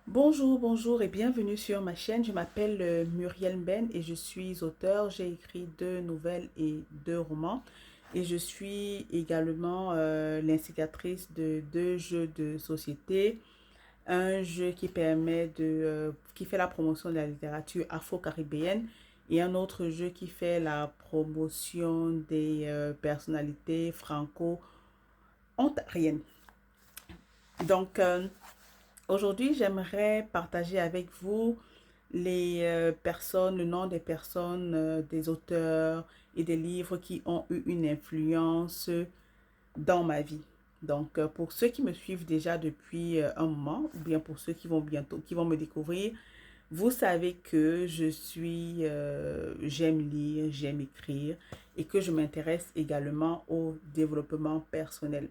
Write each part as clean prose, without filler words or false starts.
Bonjour, bonjour et bienvenue sur ma chaîne. Je m'appelle Muriel Ben et je suis auteure. J'ai écrit 2 nouvelles et 2 romans. Et je suis également l'instigatrice de 2 jeux de société. Un jeu qui fait la promotion de la littérature afro-caribéenne et un autre jeu qui fait la promotion des personnalités franco-ontariennes. Donc, aujourd'hui, j'aimerais partager avec vous le nom des personnes, des auteurs et des livres qui ont eu une influence dans ma vie. Donc, pour ceux qui me suivent déjà depuis un moment, ou bien pour ceux qui vont me découvrir, vous savez que j'aime lire, j'aime écrire et que je m'intéresse également au développement personnel.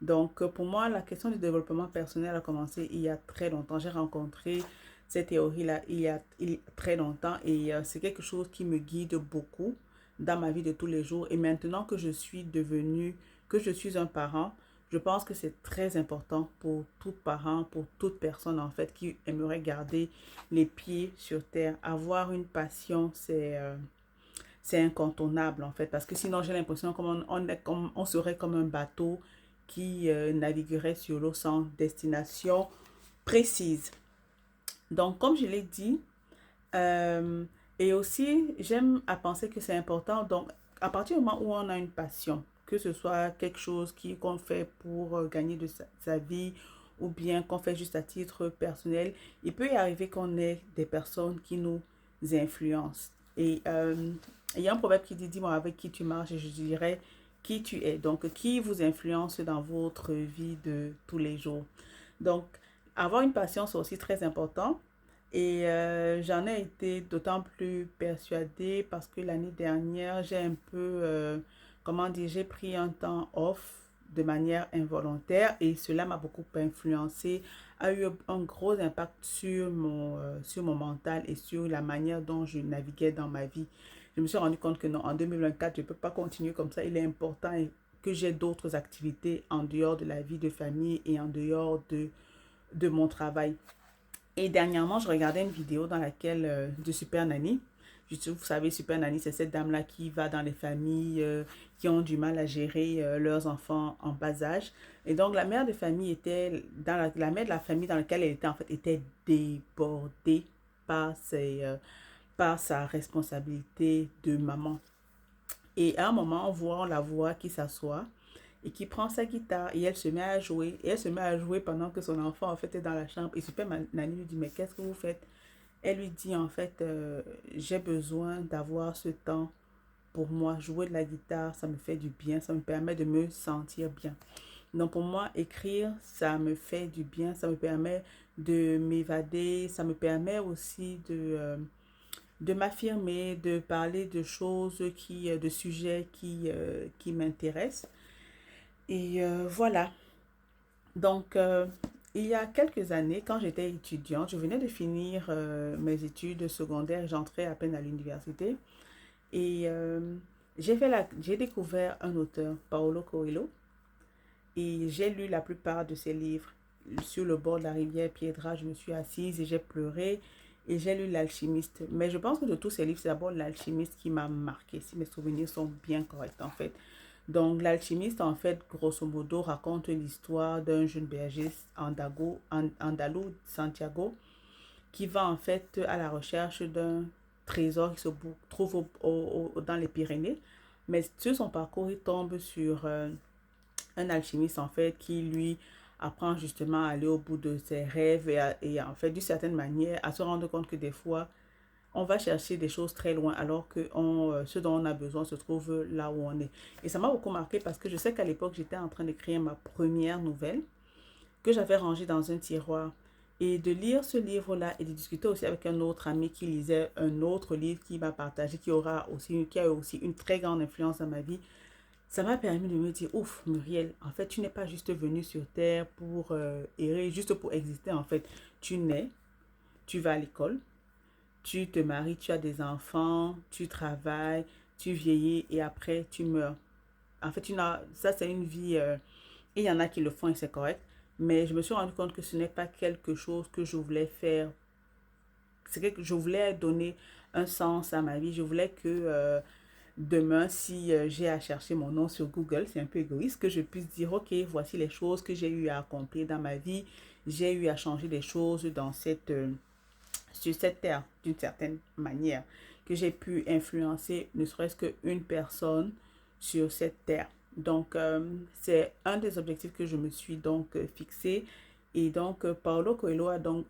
Donc, pour moi, la question du développement personnel a commencé il y a très longtemps. J'ai rencontré cette théorie-là il y a très longtemps et c'est quelque chose qui me guide beaucoup dans ma vie de tous les jours. Et maintenant que je suis un parent, je pense que c'est très important pour tout parent, pour toute personne en fait qui aimerait garder les pieds sur terre. Avoir une passion, c'est incontournable en fait, parce que sinon j'ai l'impression on serait comme un bateau qui naviguerait sur l'eau sans destination précise. Donc, comme je l'ai dit, euh, et aussi j'aime à penser que c'est important. Donc, à partir du moment où on a une passion, que ce soit quelque chose qu'on fait pour gagner de sa vie ou bien qu'on fait juste à titre personnel, il peut y arriver qu'on ait des personnes qui nous influencent. Et il y a un proverbe qui dit, dis-moi avec qui tu marches et je dirais qui tu es. Donc, qui vous influence dans votre vie de tous les jours. Donc, avoir une passion, c'est aussi très important. Et j'en ai été d'autant plus persuadée parce que l'année dernière, comment dire, j'ai pris un temps off de manière involontaire et cela m'a beaucoup influencé, a eu un gros impact sur mon mental et sur la manière dont je naviguais dans ma vie. Je me suis rendu compte que non, en 2024, je ne peux pas continuer comme ça. Il est important que j'ai d'autres activités en dehors de la vie de famille et en dehors de mon travail. Et dernièrement, je regardais une vidéo de Super Nanny. Vous savez, Super Nanny, c'est cette dame-là qui va dans les familles qui ont du mal à gérer leurs enfants en bas âge. Et donc, la mère de famille la mère de la famille dans laquelle elle était, en fait, était débordée par par sa responsabilité de maman. Et à un moment, on la voit qui s'assoit et qui prend sa guitare et elle se met à jouer. Et elle se met à jouer pendant que son enfant, en fait, est dans la chambre. Et Super Nanny lui dit, mais qu'est-ce que vous faites? Elle lui dit, en fait, j'ai besoin d'avoir ce temps pour moi. Jouer de la guitare, ça me fait du bien, ça me permet de me sentir bien. Donc pour moi, écrire, ça me fait du bien, ça me permet de m'évader, ça me permet aussi de m'affirmer, de parler de de sujets qui m'intéressent. Et voilà. Donc, il y a quelques années, quand j'étais étudiante, je venais de finir mes études secondaires, j'entrais à peine à l'université. Et j'ai découvert un auteur, Paolo Coelho, et j'ai lu la plupart de ses livres. Sur le bord de la rivière Piedra, je me suis assise et j'ai pleuré. Et j'ai lu L'Alchimiste. Mais je pense que de tous ces livres, c'est d'abord L'Alchimiste qui m'a marqué, si mes souvenirs sont bien corrects en fait. Donc, L'Alchimiste, en fait, grosso modo, raconte l'histoire d'un jeune berger andalou, Santiago, qui va en fait à la recherche d'un trésor qui se trouve dans les Pyrénées. Mais sur son parcours, il tombe sur un alchimiste en fait qui lui apprend justement à aller au bout de ses rêves et en fait d'une certaine manière à se rendre compte que des fois on va chercher des choses très loin alors que ce dont on a besoin se trouve là où on est. Et ça m'a beaucoup marqué parce que je sais qu'à l'époque j'étais en train d'écrire ma première nouvelle que j'avais rangée dans un tiroir. Et de lire ce livre-là et de discuter aussi avec un autre ami qui lisait un autre livre qui m'a partagé, qui a aussi une très grande influence dans ma vie, ça m'a permis de me dire, ouf, Muriel, en fait, tu n'es pas juste venue sur Terre pour errer, juste pour exister, en fait. Tu nais, tu vas à l'école, tu te maries, tu as des enfants, tu travailles, tu vieillis et après, tu meurs. En fait, ça, c'est une vie, et il y en a qui le font et c'est correct. Mais je me suis rendu compte que ce n'est pas quelque chose que je voulais faire. C'est que je voulais donner un sens à ma vie. Je voulais que demain, si j'ai à chercher mon nom sur Google, c'est un peu égoïste, que je puisse dire, OK, voici les choses que j'ai eu à accomplir dans ma vie. J'ai eu à changer des choses dans sur cette terre d'une certaine manière, que j'ai pu influencer ne serait-ce qu'une personne sur cette terre. Donc, c'est un des objectifs que je me suis donc fixé. Et donc, Paulo Coelho a donc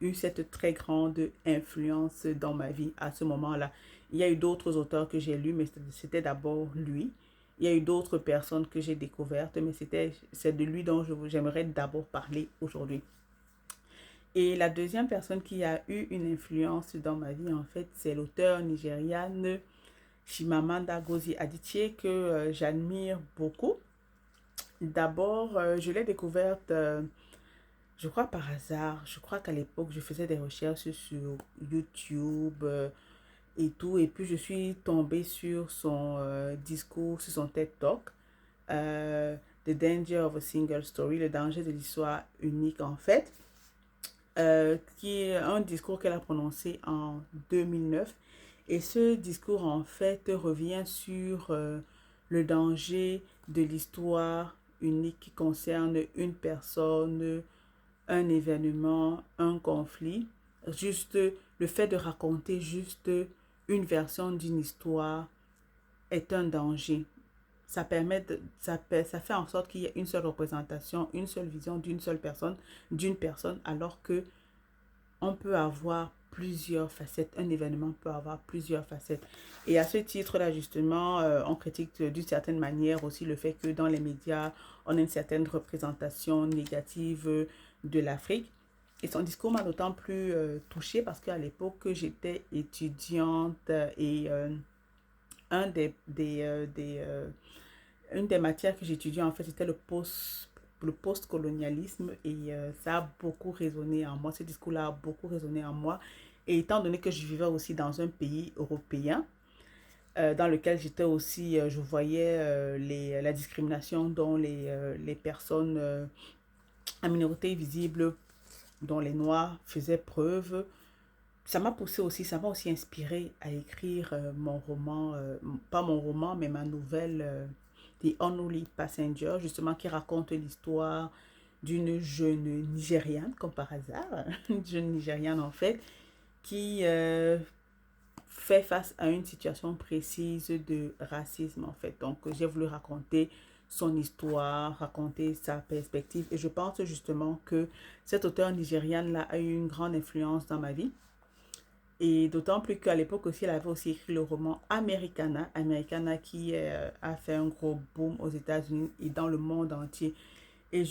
eu cette très grande influence dans ma vie à ce moment-là. Il y a eu d'autres auteurs que j'ai lus, mais c'était d'abord lui. Il y a eu d'autres personnes que j'ai découvertes, mais c'est de lui dont j'aimerais d'abord parler aujourd'hui. Et la deuxième personne qui a eu une influence dans ma vie, en fait, c'est l'auteur nigériane Chimamanda Ngozi Adichie que j'admire beaucoup. D'abord, je l'ai découverte, je crois par hasard. Je crois qu'à l'époque, je faisais des recherches sur YouTube et tout. Et puis, je suis tombée sur son discours, sur son TED Talk. euh, The Danger of a Single Story, le danger de l'histoire unique en fait, qui est un discours qu'elle a prononcé en 2009. Et ce discours, en fait, revient sur le danger de l'histoire unique qui concerne une personne, un événement, un conflit. Juste le fait de raconter juste une version d'une histoire est un danger. Ça fait en sorte qu'il y ait une seule représentation, une seule vision d'une personne, alors que on peut avoir plusieurs facettes, un événement peut avoir plusieurs facettes. Et à ce titre-là, justement, on critique d'une certaine manière aussi le fait que dans les médias, on a une certaine représentation négative de l'Afrique. Et son discours m'a d'autant plus touchée parce qu'à l'époque, j'étais étudiante et un une des matières que j'étudiais, en fait, c'était le post-colonialisme et ça a beaucoup résonné en moi. Ce discours-là a beaucoup résonné en moi. Et étant donné que je vivais aussi dans un pays européen, dans lequel j'étais aussi, je voyais la discrimination dont les personnes à minorité visible, dont les Noirs faisaient preuve. Ça m'a poussé aussi, ça m'a aussi inspiré à écrire mon roman, pas mon roman, mais ma nouvelle The Unruly Passenger, justement, qui raconte l'histoire d'une jeune Nigériane, comme par hasard, une jeune Nigériane en fait, qui fait face à une situation précise de racisme en fait. Donc, j'ai voulu raconter son histoire, raconter sa perspective. Et je pense justement que cette auteure nigériane-là a eu une grande influence dans ma vie. Et d'autant plus qu'à l'époque aussi, elle avait aussi écrit le roman Americana, Americana qui a fait un gros boom aux États-Unis et dans le monde entier. Et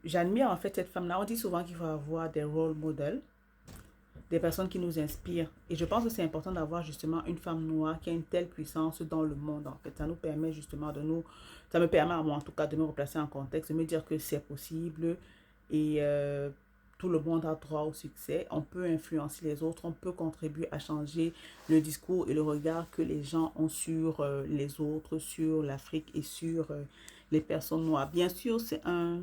j'admire en fait cette femme-là. On dit souvent qu'il faut avoir des role models, des personnes qui nous inspirent. Et je pense que c'est important d'avoir justement une femme noire qui a une telle puissance dans le monde. En fait, ça nous permet justement ça me permet à moi en tout cas de me replacer en contexte, de me dire que c'est possible et tout le monde a droit au succès. On peut influencer les autres, on peut contribuer à changer le discours et le regard que les gens ont sur les autres, sur l'Afrique et sur les personnes noires. Bien sûr, c'est un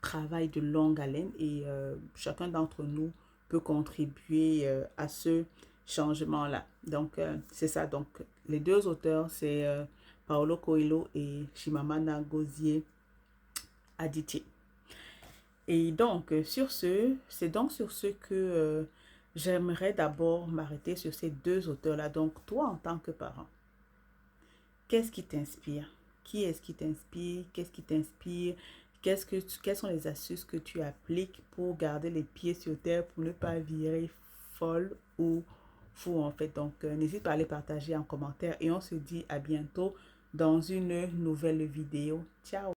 travail de longue haleine et chacun d'entre nous peut contribuer à ce changement-là. Donc, c'est ça. Donc, les deux auteurs, c'est Paulo Coelho et Chimamanda Ngozi Adichie. Et donc, c'est donc sur ce que j'aimerais d'abord m'arrêter sur ces deux auteurs-là. Donc, toi, en tant que parent, qu'est-ce qui t'inspire? Qui est-ce qui t'inspire? Qu'est-ce qui t'inspire? Quelles sont les astuces que tu appliques pour garder les pieds sur terre, pour ne pas virer folle ou fou en fait. Donc, n'hésite pas à les partager en commentaire et on se dit à bientôt dans une nouvelle vidéo. Ciao!